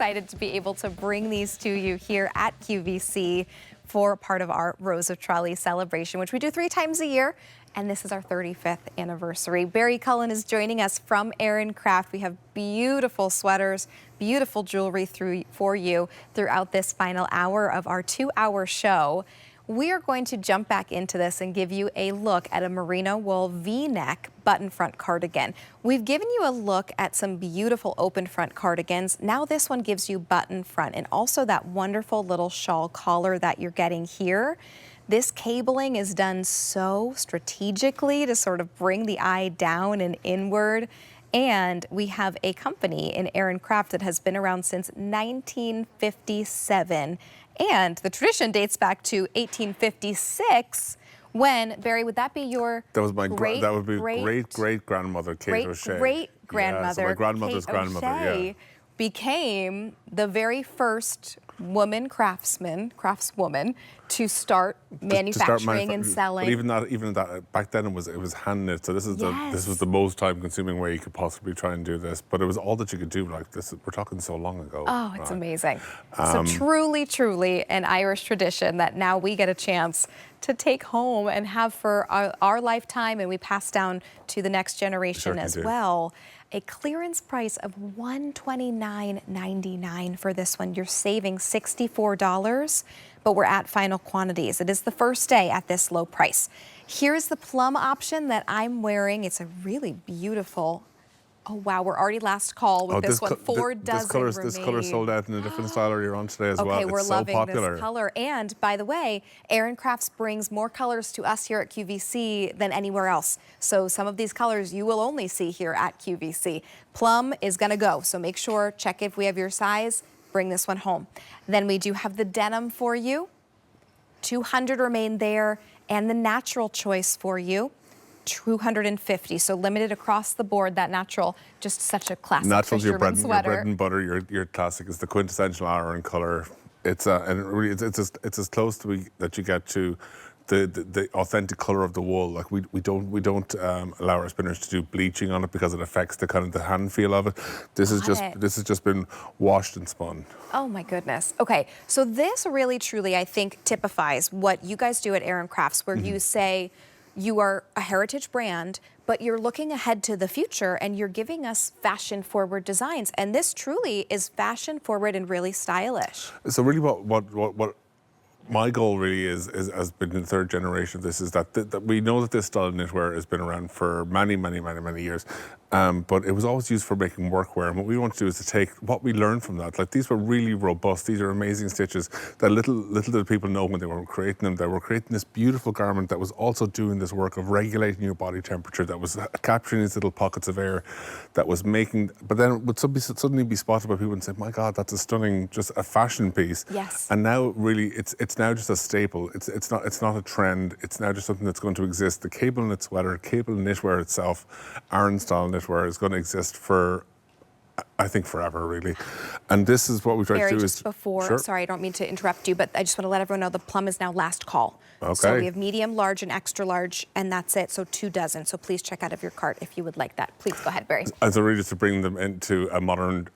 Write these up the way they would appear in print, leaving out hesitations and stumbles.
excited to be able to bring these to you here at QVC for part of our Rose of Trolley celebration, which we do 3 times a year. And this is our 35th anniversary. Barry Cullen is joining us from Aran Craft. We have beautiful sweaters, beautiful jewelry for you throughout this final hour of our 2-hour show. We are going to jump back into this and give you a look at a merino wool V-neck button front cardigan. We've given you a look at some beautiful open front cardigans. Now this one gives you button front and also that wonderful little shawl collar that you're getting here. This cabling is done so strategically to sort of bring the eye down and inward. And we have a company in Aran Craft that has been around since 1957. And the tradition dates back to 1856 when, Barry, would that be your That was my great grandmother, Kate O'Shea. Great grandmother. Yeah, so my grandmother's Kate grandmother, O'Shea yeah. became the very first craftswoman to start manufacturing and selling. But even that back then it was hand knit. So this is this was the most time consuming way you could possibly try and do this. But it was all that you could do. Like this, we're talking so long ago. Oh, it's amazing. So truly an Irish tradition that now we get a chance to take home and have for our lifetime, and we pass down to the next generation as well. A clearance price of $129.99 for this one. You're saving $64, but we're at final quantities. It is the first day at this low price. Here's the plum option that I'm wearing. It's a really beautiful. Oh wow, we're already last call with this one. 4 dozen remain. This color sold out in a different style you're on today as well. Okay, we're it's so loving popular. this color. And by the way, Aran Crafts brings more colors to us here at QVC than anywhere else. So some of these colors you will only see here at QVC. Plum is gonna go, so make sure, check if we have your size, bring this one home. Then we do have the denim for you. 200 remain there, and the natural choice for you. 250, so limited across the board. That natural, just such a classic Natural's your bread sweater. and butter. Your classic is the quintessential Aran color. It's and really it's as close to that you get to the authentic color of the wool. Like we don't allow our spinners to do bleaching on it because it affects the kind of the hand feel of it. This has just been washed and spun. Oh my goodness. Okay, so this really truly I think typifies what you guys do at Aran Crafts, where you say you are a heritage brand, but you're looking ahead to the future and you're giving us fashion-forward designs. And this truly is fashion-forward and really stylish. So really what my goal really has been in the 3rd generation of this is that we know that this style of knitwear has been around for many years, but it was always used for making workwear. And what we want to do is to take what we learned from that. Like these were really robust. These are amazing stitches that little did people know when they were creating them. They were creating this beautiful garment that was also doing this work of regulating your body temperature, that was capturing these little pockets of air, that was making. But then it would suddenly be spotted by people and say, "My God, that's a stunning, just a fashion piece." Yes. And now really, it's now just a staple. It's not a trend. It's now just something that's going to exist. The cable knit sweater, cable knitwear itself, Aran style knitwear is going to exist for, I think, forever really. And this is what we try to do. Just before, sorry, I don't mean to interrupt you, but I just want to let everyone know the plum is now last call. Okay. So we have medium, large, and extra large, and that's it. So 2 dozen. So please check out of your cart if you would like that. Please go ahead, Barry. And so really just to bring them into a modern,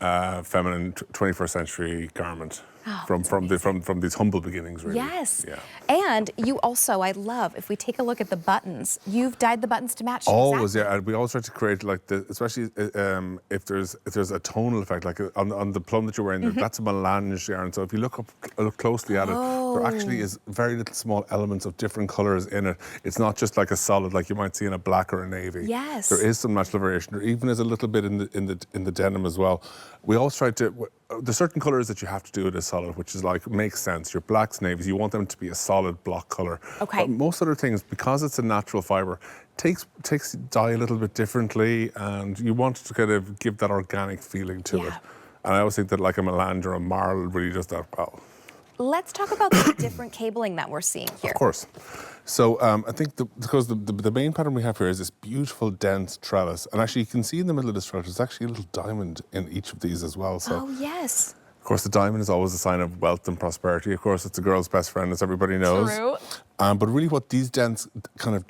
feminine 21st century garment. From these humble beginnings, really. Yes. Yeah. And you also, I love, if we take a look at the buttons, you've dyed the buttons to match. Always, yeah. And we always try to create like especially if there's a tonal effect, like on the plum that you're wearing, that's a melange yarn. So if you look closely at it, there actually is very little small elements of different colors in it. It's not just like a solid like you might see in a black or a navy. Yes. There is some natural variation. There even is a little bit in the denim as well. We always try to. There's certain colors that you have to do it as solid, which is like makes sense. Your blacks, navies, you want them to be a solid block color. Okay. But most other things, because it's a natural fiber, takes dye a little bit differently, and you want to kind of give that organic feeling to it. And I always think that like a melange or a marl really does that well. Let's talk about the different cabling that we're seeing here. Of course. So I think because the main pattern we have here is this beautiful dense trellis, and actually you can see in the middle of this trellis there's actually a little diamond in each of these as well. So oh yes. Of course, the diamond is always a sign of wealth and prosperity. Of course, it's a girl's best friend, as everybody knows. True. But really what these dense kind of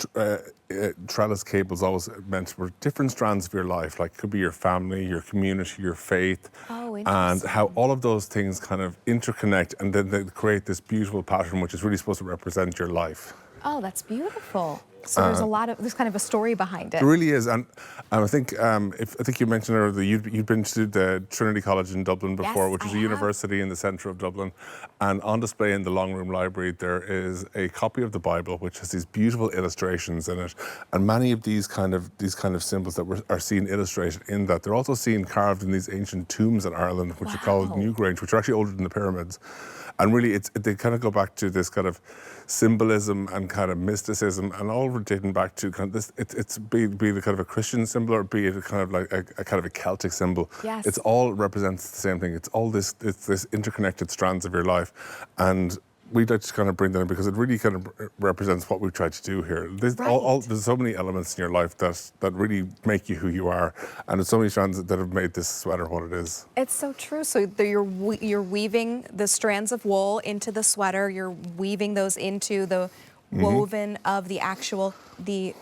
trellis cables always meant were different strands of your life, like it could be your family, your community, your faith, and how all of those things kind of interconnect, and then they create this beautiful pattern which is really supposed to represent your life. Oh, that's beautiful. So there's kind of a story behind it. It really is, and I think you mentioned earlier that you'd been to the Trinity College in Dublin before, Yes, which is I a have. university in the centre of Dublin, and on display in the Long Room Library there is a copy of the Bible which has these beautiful illustrations in it, and many of these kind of symbols that are seen illustrated in that, they're also seen carved in these ancient tombs in Ireland, which are called Newgrange, which are actually older than the pyramids. And really, they kind of go back to this kind of symbolism and kind of mysticism, and all dating back to kind of this. It's be the kind of a Christian symbol, or be it a kind of like a kind of a Celtic symbol. Yes. It's all represents the same thing. It's all this. It's this interconnected strands of your life, and we'd like to kind of bring that in because it really kind of represents what we've tried to do here. There's there's so many elements in your life that really make you who you are, and there's so many strands that have made this sweater what it is. It's so true. So you're weaving the strands of wool into the sweater. You're weaving those into the woven of the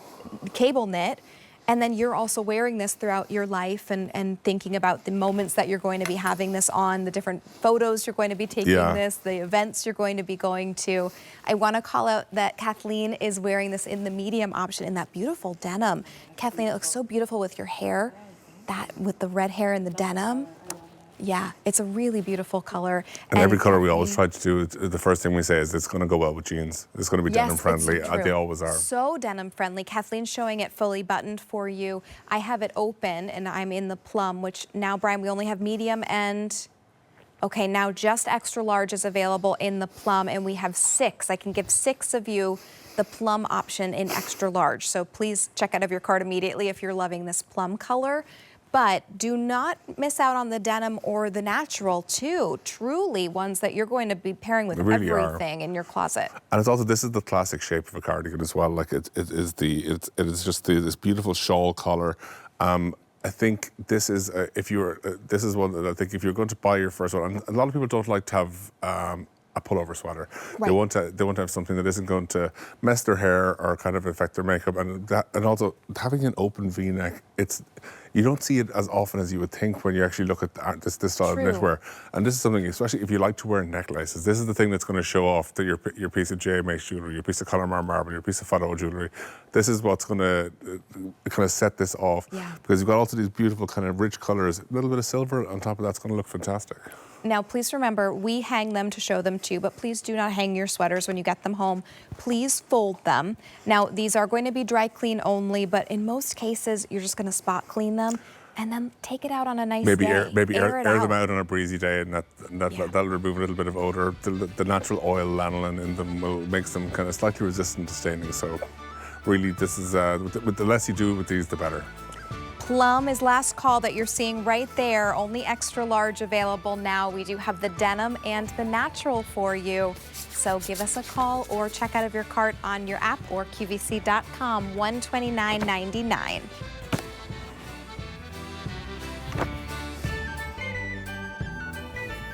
cable knit. And then you're also wearing this throughout your life and thinking about the moments that you're going to be having this on, the different photos you're going to be taking this, the events you're going to be going to. I want to call out that Kathleen is wearing this in the medium option in that beautiful denim. Kathleen, it looks so beautiful with your hair, with the red hair and the denim. Yeah, it's a really beautiful color. And every color we always try to do, the first thing we say is it's going to go well with jeans. It's going to be denim friendly. They always are. So denim friendly. Kathleen's showing it fully buttoned for you. I have it open and I'm in the plum, which now, Brian, we only have medium and... Okay, now just extra large is available in the plum, and we have 6. I can give 6 of you the plum option in extra large. So please check out of your cart immediately if you're loving this plum color. But do not miss out on the denim or the natural too. Truly ones that you're going to be pairing with everything in your closet. And it's also, this is the classic shape of a cardigan as well. Like it is just this beautiful shawl collar. I think this is this is one that I think if you're going to buy your first one, and a lot of people don't like to have a pullover sweater. Right. They want to have something that isn't going to mess their hair or kind of affect their makeup, and also having an open V-neck. You don't see it as often as you would think when you actually look at this style of knitwear. And this is something, especially if you like to wear necklaces, this is the thing that's going to show off your piece of JMH jewellery, your piece of Connemara marble, your piece of Fado jewellery. This is what's going to kind of set this off. Yeah. Because you've got also these beautiful kind of rich colours, a little bit of silver on top of that's going to look fantastic. Now, please remember, we hang them to show them too, but please do not hang your sweaters when you get them home. Please fold them. Now, these are going to be dry clean only, but in most cases, you're just going to spot clean them and then take it out on a nice day. Air them out on a breezy day, and that'll remove a little bit of odour. The natural oil lanolin in them makes them kind of slightly resistant to staining. So really, this is, with the less you do with these, the better. Plum is last call that you're seeing right there. Only extra large available now. We do have the denim and the natural for you. So give us a call or check out of your cart on your app or QVC.com, $129.99.